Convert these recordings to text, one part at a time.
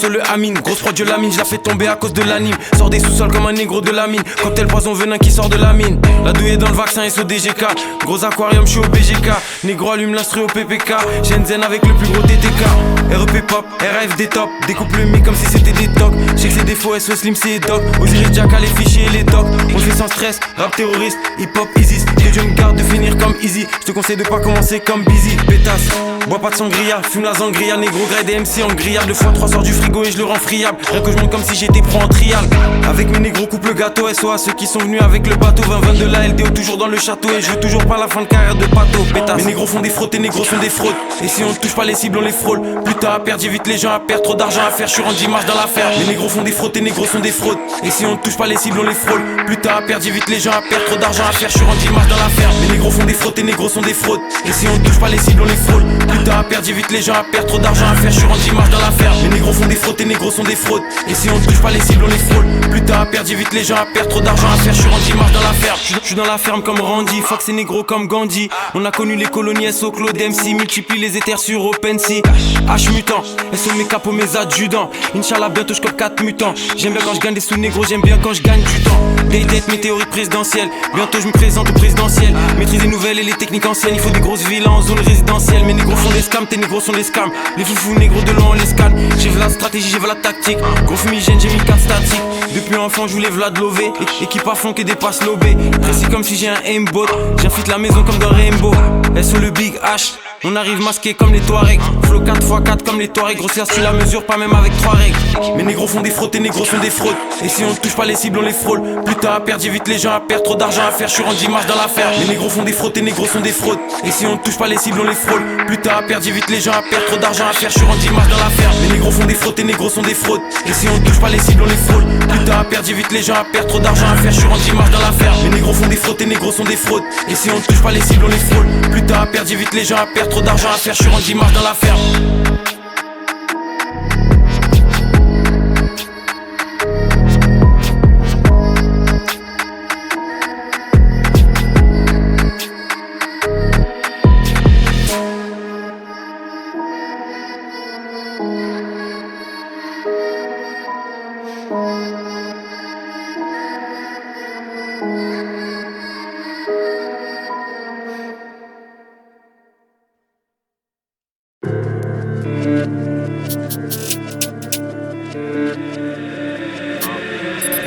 SO le Amine. Grosse prod je la mine, je la fais tomber à cause de l'anime. Sors des sous-sols comme un négro de la mine. Cocktail poison venin qui sort de la mine. La douille est dans le vaccin SODGK. Gros aquarium, je suis au BGK. Négro allume l'instru au PPK. Shenzhen avec le plus gros TTK. REP pop, RAFD top. Découpe le mic comme si c'était des tocs. J'ai que c'est défauts, SO Slim c'est doc. Osiris Jack à les fichiers et les docs. On fait sans stress, rap terroriste, hip hop Isis. Que Dieu me garde de finir comme Easy. Je te conseille de pas commencer comme Busy. Pétasse, bois pas de sangria, fume la sangria. Négro grade des MC en grillade. 2x3 sort du frigo et je le rends friable. Rien que je monte comme si j'étais pro en trial. Avec mes négros coupe le gâteau. SO à ceux qui sont venus avec le bateau. 20-20 de la LDO toujours dans le château. Et je veux toujours pas la fin de carrière de pato. Pétasse, mes négros font des fraudes, tes négros sont des fraudes. Et si on touche pas les cibles on les frôle. Plus tard à perdre, j'évite les gens à perdre. Trop d'argent à faire, je suis rendu marche dans l'affaire. Les négros font des fraudes, tes négros sont des fraudes. Et si on touche pas les cibles on les frôle. Plus tard à perdre, j'évite les gens à perdre. Trop d'argent à faire, je suis rendu marche dans l'affaire. Les négros font des fraudes, tes négros sont des fraudes. Et si on touche pas les cibles on les frôle. Plus tard à perdre, j'évite les gens à perdre. Trop d'argent à faire, je suis rendu marche dans l'affaire. Les négros font des fraudes, tes négros sont des fraudes. Et si on touche pas les cibles on les frôle. Plus tard à perdre, j'évite les gens à perdre. Trop d'argent à faire, je suis rendu marche dans l'affaire. Je suis dans la ferme comme Randy, fuck ces négros comme Gandhi. On a connu les colonies SO Claude MC. Multiplie les éthers sur OpenSea. H mutant, SO mes capos mes adjudants. Inch'Allah bientôt je cope 4 mutants. J'aime bien quand je gagne des sous négros, j'aime bien quand je gagne du temps. Des têtes météorites présidentielles. Bientôt je me présente au présidentiel. Maîtrise les nouvelles et les techniques anciennes. Il faut des grosses villas en zone résidentielle. Mes négros font des scams, tes négros sont des scams. Les foufous négros de l'an on les scanne. J'ai vu la stratégie, j'ai vu la tactique. Gros fumigène, j'ai mis 4 statiques. Depuis enfant je voulais Vlad Lové. Équipe à fond que des passes lobées. Précis comme si j'ai un aimbot. J'infite la maison comme dans Rainbow. SO le Big H. On arrive masqué comme les Touaregs. Flow 4x4 comme les Touaregs. Grossière tu la mesures pas même avec 3 règles. Mes négros font des fraudes, tes négros sont des fraudes. Et si on touche pas les cibles on les frôle. Plus tard à perdre, j'évite les gens à perdre. Trop d'argent à faire, je suis rendu marche dans l'affaire. Mes négros font des fraudes, tes négros sont des fraudes. Et si on touche pas les cibles on les frôle. Plus tard à perdre, j'évite les gens à perdre. Trop d'argent à faire, je suis rendu marche dans l'affaire. Mes négros font des fraudes, tes négros sont des fraudes. Et si on touche pas les cibles on les frôle. Plus tard à perdre, j'évite les gens à perdre. Trop d'argent à faire, je suis rendu marche dans l'affaire. Mes négros font des fraudes, tes négros sont des fraudes. Et si on touche pas les cibles on les frôle. Plus tard à perdre, j'évite les gens à perdre. Trop d'argent à faire, je suis rendu marche dans l'affaire.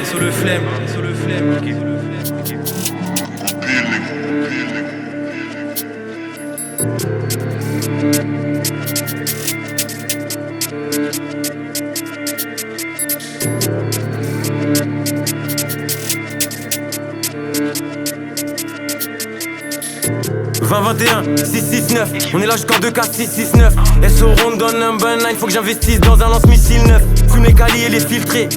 Sur le flemme, sur le flemme, ok. 20-21, 6-6-9. On est là jusqu'en 2K, 6-6-9. SO Ronde dans number 9. Faut que j'investisse dans un lance-missile neuf. Fume les calis et les filtrés.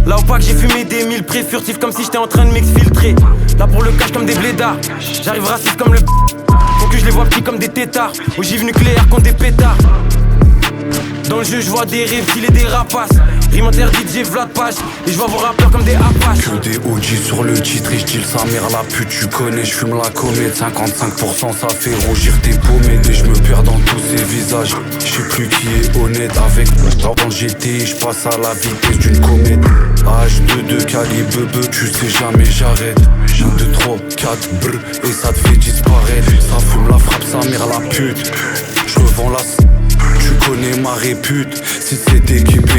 Là au pack j'ai fumé des 1000 pré furtifs comme si j'étais en train de m'exfiltrer. Là pour le cash comme des blédards. J'arrive raciste comme le faut que je les vois petits comme des tétards. Ogive nucléaire contre des pétards. Dans le jeu je vois des reptiles et des rapaces. Rime interdite, j'ai Vlad Page. Et je vois vos rappeurs comme des apaches. Que des OG sur le titre et j'deal sa mère la pute. Tu connais, j'fume la comète. 55% ça fait rougir tes pommettes. Et j'me perds dans tous ces visages. J'sais plus qui est honnête. Avec dans le GT, j'passe à la vitesse d'une comète. H22 calibre, tu sais jamais j'arrête. 1, 2, 3, 4 brr et ça te fait disparaître. Ça fume la frappe, sa mère la pute. J'revends la tu connais ma répute, si c'est équipe.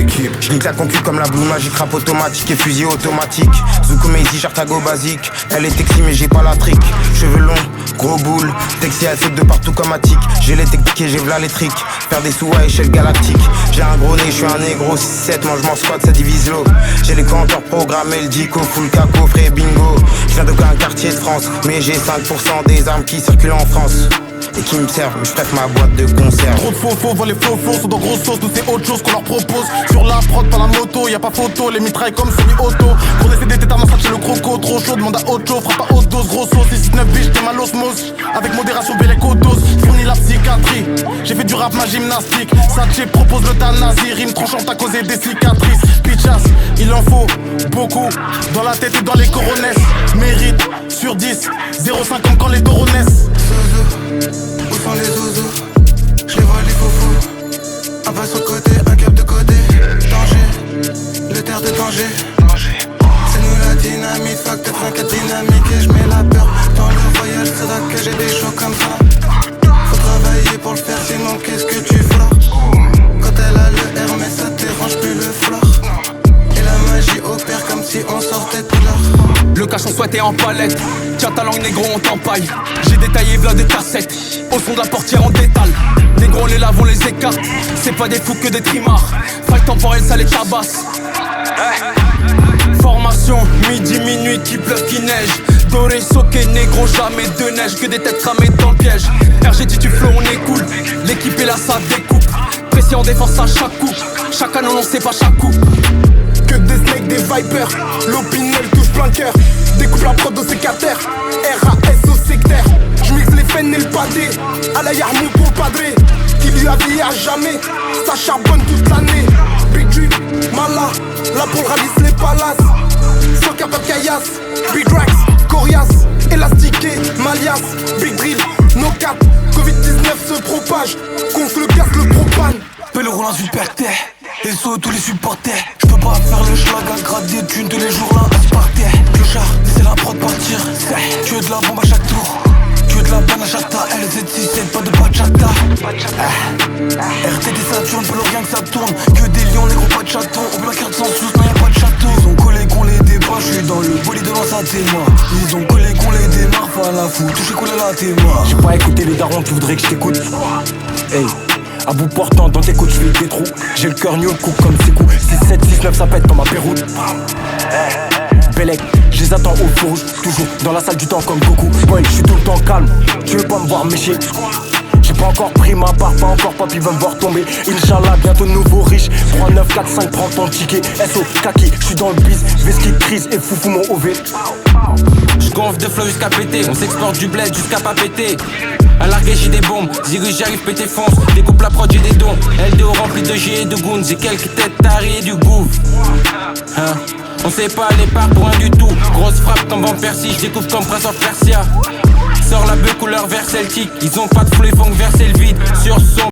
J'nique la concu comme la Blue Magic, rap automatique et fusil automatique. Zuko Maisy, Jartago basique. Elle est sexy mais j'ai pas la trick. Cheveux longs, gros boule. Texy elle saute de partout comme Attic. J'ai les techniques et j'ai v'là les tricks. Faire des sous à échelle galactique. J'ai un gros nez, j'suis un négro. 6-7, mange mon squat, ça divise l'eau. J'ai les compteurs programmés, le dico, full caco, frais bingo. J'viens d'aucun quartier de France, mais j'ai 5% des armes qui circulent en France. Et qui me servent, mais j'prête ma boîte de concert. Trop de faux, voient les faux sont dans grosse sauce. Nous c'est autre chose qu'on leur propose. Sur la prod, pas la moto, y'a pas photo. Les mitrailles comme semi-auto. Gros essai des tétards, chez le croco. Trop chaud, demande à autre chose. Frappe à haute dose, gros sauce. 6-9 biches, t'es mal osmose. Avec modération, Belleco dose. Fournis la psychiatrie. J'ai fait du rap, ma gymnastique. Satché propose l'euthanasie. Rime tranchante à causer des cicatrices. Pitchas, il en faut beaucoup. Dans la tête et dans les coronesses. Mérite sur 10. 0,5 comme quand les taureaux naissent. Où sont les ouzous? Je les vois les foufous. Un pas sur le côté, un cœur l'air de danger. C'est nous la dynamite, facteur 34 dynamique. Et je mets la peur dans le voyage, c'est là que j'ai des chocs comme ça. Faut travailler pour le faire, sinon qu'est-ce que tu feras? Quand elle a le Hermès, ça dérange plus le flore. Et la magie opère comme si on sortait de l'or. Le cachon souhaité en palette, tiens ta langue négro on t'empaille. J'ai détaillé v'là des cassettes, au fond de la portière en détale. Négro on les lave, on les écarte, c'est pas des fous que des trimards. Faille temporelle ça les tabasse. Formation, midi, minuit, qui pleuve, qui neige. Doré, soqué, négro, jamais de neige. Que des têtes cramées dans le piège. RG dit tu flow, on est cool. L'équipe est là, ça découpe. Pressé en défense à chaque coup. Chaque canon, on sait pas chaque coup. Que des snakes, des vipers. L'opinel touche plein de cœur. Découpe la prod au sécataire. RAS au sectaire. J'mixe les fennes et le pâté. À la Yarmou pour le padré. Qui lui a dit à jamais. Ça charbonne toute l'année. Big Drip, Mala. Là pour le ralice les palaces. Sans capable caillasse. Big Racks, coriace. Élastiqué, malias. Big Drill, no cap. Covid-19 se propage. Gonfle le gaz, le propane. Pelle roulant super terre. Et saut tous les supporters. J'peux pas faire le schlag à gratter des thunes tous les jours là par terre. Clochard, c'est la prod partir. Tu veux de la bombe à chaque tour. Tu veux de la banane à chata. LZ67, pas de bachata. RTT Saturne, peu rien que ça tourne. Que des lions, les gros pas de chatons. Au placard sans sous, non y'a pas de château. Ils ont collé qu'on les débat, j'suis dans le bolide de l'an témoin. Ils ont collé qu'on les démarre, pas la fou. Touché collé la témoin. J'ai pas écouté les darons, tu voudrais que je t'écoute. Hey. À bout portant dans tes côtes, je fais des trous. J'ai le cœur new coup comme c'est coups. 6, 7, 6, 9, ça pète comme un Péroute. Bellec, je les attends au feu rouge. Toujours dans la salle du temps comme Goku. Spoil, je suis tout le temps calme. Tu veux pas me voir méchier? J'ai pas encore pris ma part, pas encore papy va me voir tomber. Inch'Allah, bientôt nouveau riche. 3, 9, 4, 5, prends ton ticket. SO, kaki, je suis dans le biz. Veski, crise et foufou mon OV. J'gonfle de flow jusqu'à péter, on s'exporte du bled jusqu'à pas péter. À larguer j'ai des bombes, Zirus j'arrive péter fonce. Découpe la prod j'ai des dons, LDO rempli de G et de goons. J'ai quelques têtes taries et du gouffre hein. On sait pas les parts pour un du tout. Grosse frappe comme Van Persie, j'découpe comme Prince of Persia. Sors la bœuf couleur vert celtique, ils ont pas de flow, ils font que verser le vide. Sur son